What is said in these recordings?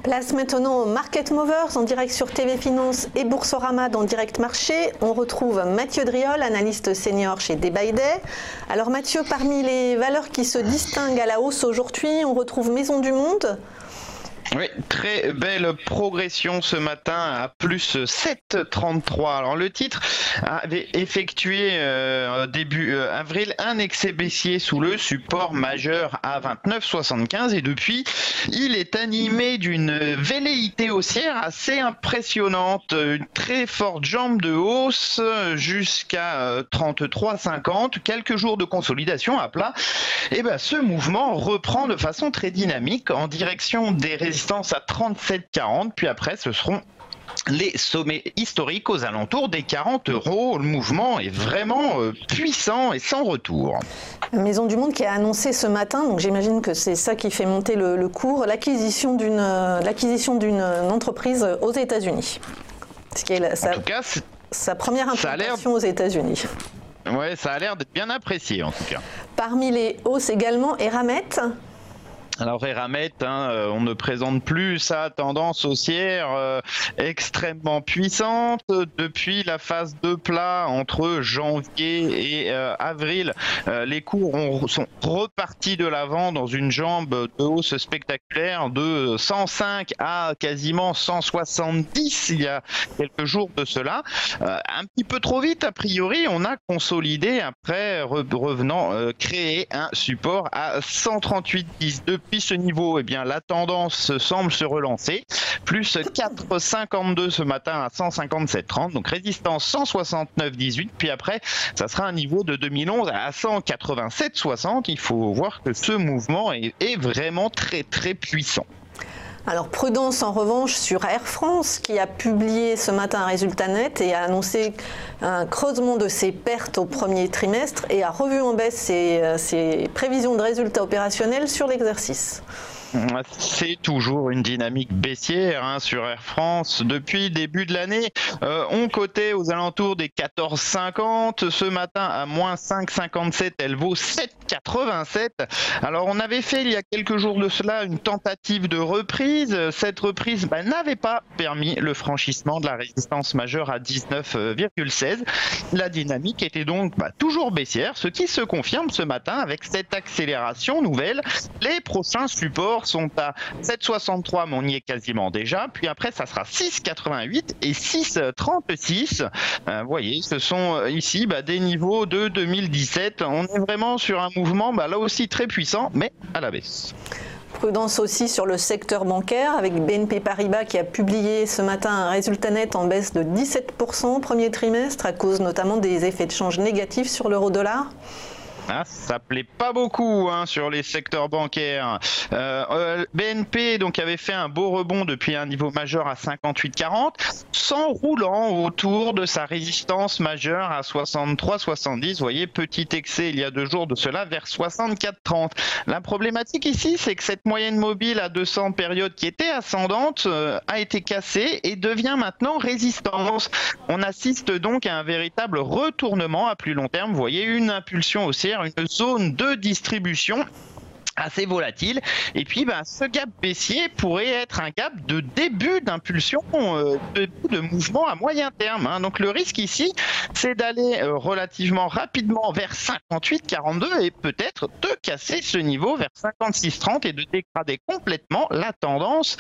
Place maintenant aux Market Movers en direct sur TV Finance et Boursorama dans Direct Marché. On retrouve Mathieu Driol, analyste senior chez Day by Day. Alors Mathieu, parmi les valeurs qui se distinguent à la hausse aujourd'hui, on retrouve Maisons du Monde. Oui, très belle progression ce matin à plus 7,33. Alors le titre avait effectué début avril un excès baissier sous le support majeur à 29,75 et depuis il est animé d'une velléité haussière assez impressionnante, une très forte jambe de hausse jusqu'à 33,50, quelques jours de consolidation à plat. Et ben ce mouvement reprend de façon très dynamique en direction des résistances à 37,40, puis après ce seront les sommets historiques aux alentours des 40 euros. Le mouvement est vraiment puissant et sans retour. Maison du Monde qui a annoncé ce matin, donc j'imagine que c'est ça qui fait monter le cours, l'acquisition d'une entreprise aux États-Unis. Ce qui est sa première implantation aux États-Unis. Ouais, ça a l'air d'être bien apprécié en tout cas. Parmi les hausses également, Eramet. Alors Eramet, on ne présente plus sa tendance haussière extrêmement puissante depuis la phase de plat entre janvier et avril. Les cours sont repartis de l'avant dans une jambe de hausse spectaculaire de 105 à quasiment 170 il y a quelques jours de cela. Un petit peu trop vite a priori, on a consolidé après revenant créer un support à 138,10. Depuis ce niveau, eh bien, la tendance semble se relancer. Plus 4,52 ce matin à 157,30. Donc résistance 169,18. Puis après, ça sera un niveau de 2011 à 187,60. Il faut voir que ce mouvement est vraiment très très puissant. Alors prudence en revanche sur Air France qui a publié ce matin un résultat net et a annoncé un creusement de ses pertes au premier trimestre et a revu en baisse ses prévisions de résultats opérationnels sur l'exercice. C'est toujours une dynamique baissière sur Air France. Depuis le début de l'année, on cotait aux alentours des 14,50. Ce matin, à moins 5,57, elle vaut 7,87. Alors, on avait fait il y a quelques jours de cela une tentative de reprise. Cette reprise n'avait pas permis le franchissement de la résistance majeure à 19,16. La dynamique était donc toujours baissière, ce qui se confirme ce matin avec cette accélération nouvelle. Les prochains supports sont à 7,63, mais on y est quasiment déjà. Puis après, ça sera 6,88 et 6,36. Vous voyez, ce sont ici des niveaux de 2017. On est vraiment sur un mouvement là aussi très puissant, mais à la baisse. Prudence aussi sur le secteur bancaire avec BNP Paribas qui a publié ce matin un résultat net en baisse de 17% au premier trimestre à cause notamment des effets de change négatifs sur l'euro-dollar. Ça plaît pas beaucoup sur les secteurs bancaires. BNP donc avait fait un beau rebond depuis un niveau majeur à 58,40, s'enroulant autour de sa résistance majeure à 63,70. Vous voyez, petit excès il y a 2 jours de cela vers 64,30. La problématique ici, c'est que cette moyenne mobile à 200 périodes qui était ascendante a été cassée et devient maintenant résistance. On assiste donc à un véritable retournement à plus long terme. Vous voyez, une impulsion haussière, une zone de distribution assez volatile et puis ce gap baissier pourrait être un gap de début d'impulsion, de mouvement à moyen terme. Donc le risque ici, c'est d'aller relativement rapidement vers 58,42 et peut-être de casser ce niveau vers 56,30 et de dégrader complètement la tendance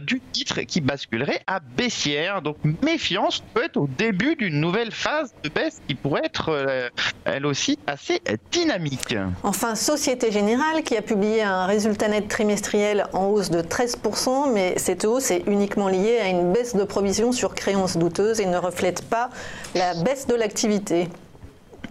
du titre qui basculerait à baissière. Donc méfiance, peut-être au début d'une nouvelle phase de baisse qui pourrait être elle aussi assez dynamique. Enfin, Société Générale qui a publié un résultat net trimestriel en hausse de 13%, mais cette hausse est uniquement liée à une baisse de provisions sur créances douteuses et ne reflète pas la baisse de l'activité.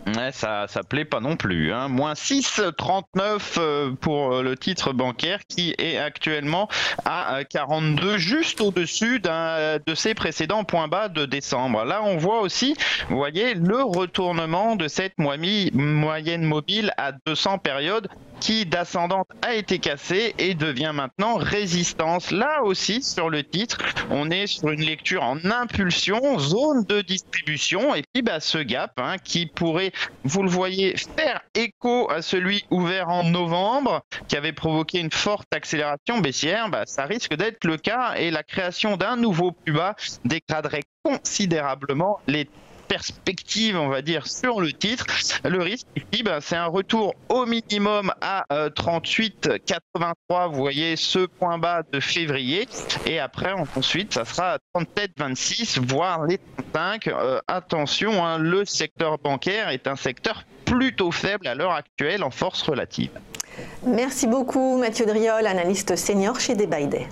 Ouais, ça plaît pas non plus. Moins 6,39 pour le titre bancaire qui est actuellement à 42, juste au-dessus de ses précédents points bas de décembre. Là, on voit aussi, vous voyez, le retournement de cette moyenne mobile à 200 périodes qui d'ascendante a été cassée et devient maintenant résistance. Là aussi, sur le titre, on est sur une lecture en impulsion, zone de distribution, et puis ce gap qui pourrait, vous le voyez, faire écho à celui ouvert en novembre, qui avait provoqué une forte accélération baissière, ça risque d'être le cas, et la création d'un nouveau plus bas dégraderait considérablement les perspective, on va dire, sur le titre. Le risque ici, c'est un retour au minimum à 38,83. Vous voyez ce point bas de février. Et après, ensuite, ça sera à 37,26, voire les 35. Attention, le secteur bancaire est un secteur plutôt faible à l'heure actuelle en force relative. Merci beaucoup Mathieu Driol, analyste senior chez Debuy Day.